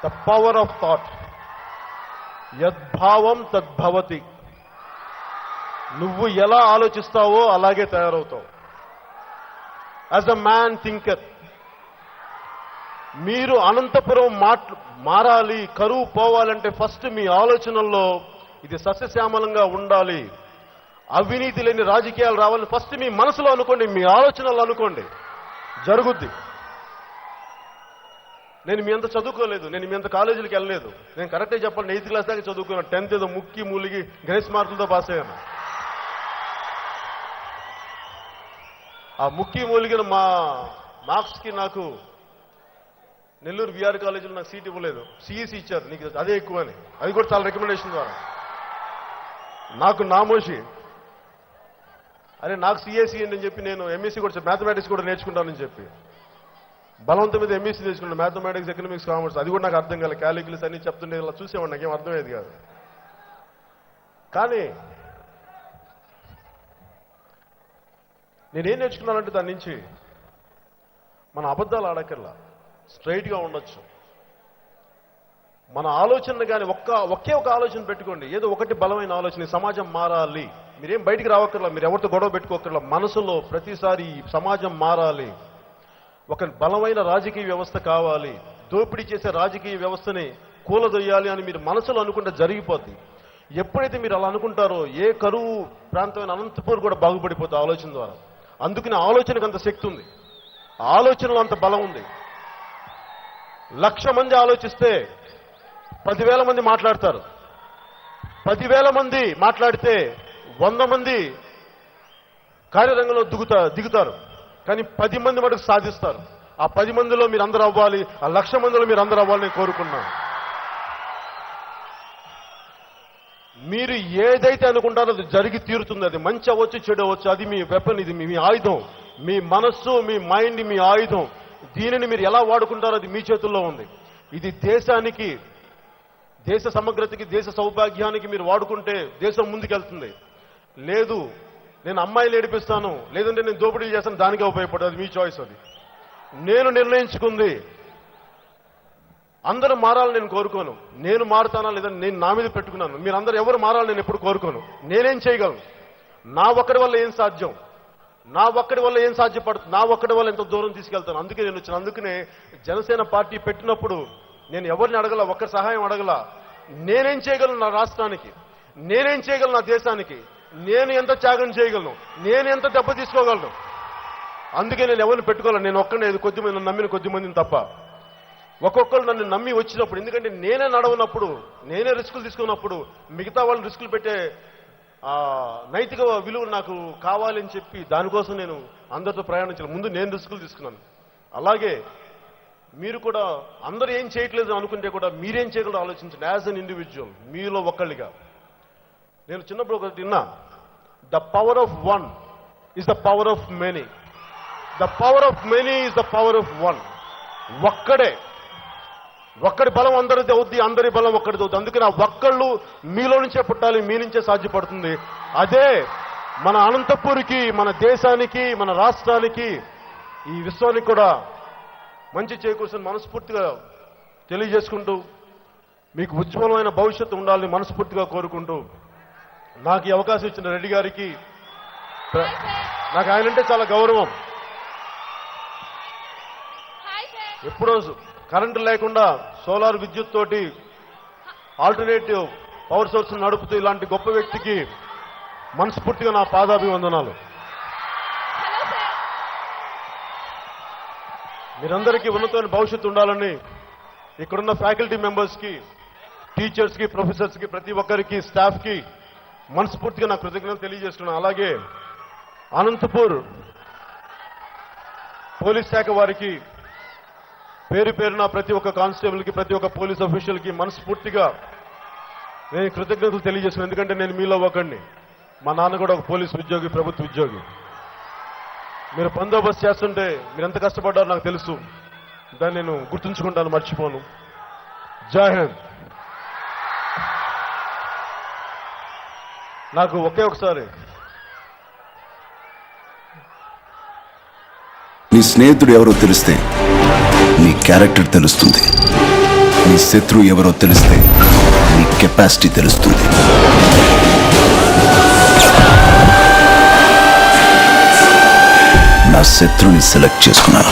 The power of thought. యద్భావం తద్భవతి. నువ్వు ఎలా ఆలోచిస్తావో అలాగే తయారవుతావు. As a man thinker. మీరు అనంతపురం మారాలి, కరువు పోవాలంటే ఫస్ట్ మీ ఆలోచనల్లో ఇది సస్యశ్యామలంగా ఉండాలి, అవినీతి లేని రాజకీయాలు రావాలని ఫస్ట్ మీ మనసులో అనుకోండి, మీ ఆలోచనలు అనుకోండి, జరుగుద్ది. నేను మీ అంత చదువుకోలేదు, నేను మీ అంత కాలేజీలకు వెళ్ళలేదు. నేను కరెక్ట్గా చెప్పాలి, 8th క్లాస్ దాకా చదువుకున్నాను. 10th ఏదో ముక్కి మూలిగి గ్రేస్ మార్కులతో పాస్ అయ్యాను. ఆ ముక్కి మూలిగిన మా మార్క్స్కి నాకు నెల్లూరు బీఆర్ కాలేజీలో నాకు సీట్ ఇవ్వలేదు. సిఈసి ఇచ్చారు, నీకు అదే ఎక్కువ అని. అది కూడా చాలా రికమెండేషన్ ద్వారా. నాకు నామోషి, అరే నాకు సిఎస్సి అని చెప్పి నేను ఎంఎస్సీ కూడా మ్యాథమెటిక్స్ కూడా నేర్చుకుంటానని చెప్పి బలవంతం మీద ఎంఎస్సీ నేర్చుకున్నాను. Mathematics, economics, commerce. అది కూడా నాకు అర్థం కాలేదు. క్యాలిక్యులస్ అన్ని చెప్తుంటే ఇలా చూసేవాడు, నాకేం అర్థమయ్యేది కాదు. కానీ నేనేం నేర్చుకున్నానంటే దాని నుంచి మన అబద్ధాలు ఆడక్కర్లా, స్ట్రైట్గా ఉండొచ్చు. మన ఆలోచన కానీ ఒకే ఒక ఆలోచన పెట్టుకోండి, ఏదో ఒకటి బలమైన ఆలోచన. సమాజం మారాలి, మీరేం బయటికి రావక్కర్లా, మీరు ఎవరితో గొడవ పెట్టుకోకర్లా. మనసులో ప్రతిసారి సమాజం మారాలి, ఒక బలమైన రాజకీయ వ్యవస్థ కావాలి, దోపిడీ చేసే రాజకీయ వ్యవస్థని కూలదొయ్యాలి అని మీరు మనసులో అనుకుంటే జరిగిపోద్ది. ఎప్పుడైతే మీరు అలా అనుకుంటారో ఏ కరువు ప్రాంతమైన అనంతపూర్ కూడా బాగుపడిపోతుంది ఆలోచన ద్వారా. అందుకని ఆలోచనకు అంత శక్తి ఉంది, ఆలోచనలో అంత బలం ఉంది. 1,00,000 మంది ఆలోచిస్తే 10,000 మంది మాట్లాడతారు. 10,000 మంది మాట్లాడితే 100 మంది కార్యరంగంలో దిగుతారు. కానీ 10 మంది మటుకు సాధిస్తారు. ఆ 10 మందిలో మీరు అందరూ అవ్వాలి, ఆ 1,00,000 మందిలో మీరు అందరూ అవ్వాలని కోరుకున్నాను. మీరు ఏదైతే అనుకుంటారో అది జరిగి తీరుతుంది. అది మంచి అవ్వచ్చు, చెడు అవ్వచ్చు. అది మీ వెపన్, ఇది మీ ఆయుధం. మీ మనస్సు, మీ మైండ్ మీ ఆయుధం. దీనిని మీరు ఎలా వాడుకుంటారో అది మీ చేతుల్లో ఉంది. ఇది దేశానికి, దేశ సమగ్రతకి, దేశ సౌభాగ్యానికి మీరు వాడుకుంటే దేశం ముందుకెళ్తుంది. లేదు నేను అమ్మాయిలు ఏడిపిస్తాను, లేదంటే నేను దోపిడీ చేస్తాను, దానికే ఉపయోగపడదు. అది మీ చాయిస్. అది నేను నిర్ణయించుకుంది. అందరూ మారాలని నేను కోరుకోను. నేను మారుతానా లేదని నేను నా మీద పెట్టుకున్నాను. మీరందరూ ఎవరు మారాలని నేను ఎప్పుడు కోరుకోను. నేనేం చేయగలను? నా ఒక్కడి వల్ల ఏం సాధ్యం? నా ఒక్కడి వల్ల ఏం సాధ్యపడుతుంది? నా ఒక్కడి వల్ల ఎంత దూరం తీసుకెళ్తాను? అందుకే నేను వచ్చాను. అందుకనే జనసేన పార్టీ పెట్టినప్పుడు నేను ఎవరిని అడగల, ఒక్కరి సహాయం అడగల. నేనేం చేయగలను నా రాష్ట్రానికి, నేనేం చేయగలను నా దేశానికి, నేను ఎంత త్యాగం చేయగలను, నేను ఎంత దెబ్బ తీసుకోగలను. అందుకే నేను ఎవరిని పెట్టుకోవాలి. నేను ఒక్కడే, కొద్దిమంది నమ్మిన కొద్దిమందిని తప్ప. ఒక్కొక్కరు నన్ను నమ్మి వచ్చినప్పుడు, ఎందుకంటే నేనే నడవనప్పుడు, నేనే రిస్కులు తీసుకున్నప్పుడు మిగతా వాళ్ళు రిస్కులు పెట్టే నైతిక విలువ నాకు కావాలని చెప్పి దానికోసం నేను అందరితో ప్రయాణించాను. ముందు నేను రిస్కులు తీసుకున్నాను. అలాగే మీరు కూడా అందరూ ఏం చేయట్లేదు అనుకుంటే కూడా మీరేం చేయగలరో ఆలోచించండి. యాజ్ అన్ ఇండివిజువల్, మీలో ఒక్కళ్ళిగా. నేను చిన్నప్పుడు ఒకటి విన్నా, the power of one is the power of many, the power of many is the power of one. ఒక్కడి బలం అందరిది అవుద్ది, అందరి బలం ఒక్కడిది అవుద్ది. అందుకని ఆ ఒక్కళ్ళు మీలో నుంచే పుట్టాలి, మీ నుంచే సాధ్యపడుతుంది. అదే మన అనంతపూర్కి, మన దేశానికి, మన రాష్ట్రానికి, ఈ విశ్వానికి కూడా మంచి చేకూర్చుని మనస్ఫూర్తిగా తెలియజేసుకుంటూ, మీకు ఉజ్వలమైన భవిష్యత్తు ఉండాలని మనస్ఫూర్తిగా కోరుకుంటూ, నాకు ఈ అవకాశం ఇచ్చిన రెడ్డి గారికి, నాకు ఆయనంటే చాలా గౌరవం. ఎప్పుడో కరెంటు లేకుండా సోలార్ విద్యుత్ తోటి ఆల్టర్నేటివ్ పవర్ సోర్స్ నడుపుతూ ఇలాంటి గొప్ప వ్యక్తికి మనస్ఫూర్తిగా నా పాదాభివందనాలు. మీరందరికీ ఉన్నతమైన భవిష్యత్తు ఉండాలని ఇక్కడున్న ఫ్యాకల్టీ మెంబర్స్కి, టీచర్స్కి, ప్రొఫెసర్స్కి, ప్రతి ఒక్కరికి, స్టాఫ్కి మనస్ఫూర్తిగా నా కృతజ్ఞతలు తెలియజేస్తున్నాను. అలాగే అనంతపూర్ పోలీస్ శాఖ వారికి పేరు పేరున ప్రతి ఒక్క కానిస్టేబుల్కి, ప్రతి ఒక్క పోలీస్ అఫీషియల్కి మనస్ఫూర్తిగా నేను కృతజ్ఞతలు తెలియజేస్తున్నాను. ఎందుకంటే నేను మీలో ఒకడిని. మా నాన్న కూడా ఒక పోలీస్ ఉద్యోగి, ప్రభుత్వ ఉద్యోగి. మీరు బందోబస్తు చేస్తుంటే మీరు ఎంత కష్టపడ్డారో నాకు తెలుసు. దాన్ని నేను గుర్తుంచుకుంటాను, మర్చిపోను. జై హింద్. నాకు ఒకే ఒకసారి నీ స్నేహితుడు ఎవరో తెలిస్తే నీ క్యారెక్టర్ తెలుస్తుంది. నీ శత్రువు ఎవరో తెలిస్తే నీ కెపాసిటీ తెలుస్తుంది. నా శత్రువుని సెలెక్ట్ చేసుకున్నాను.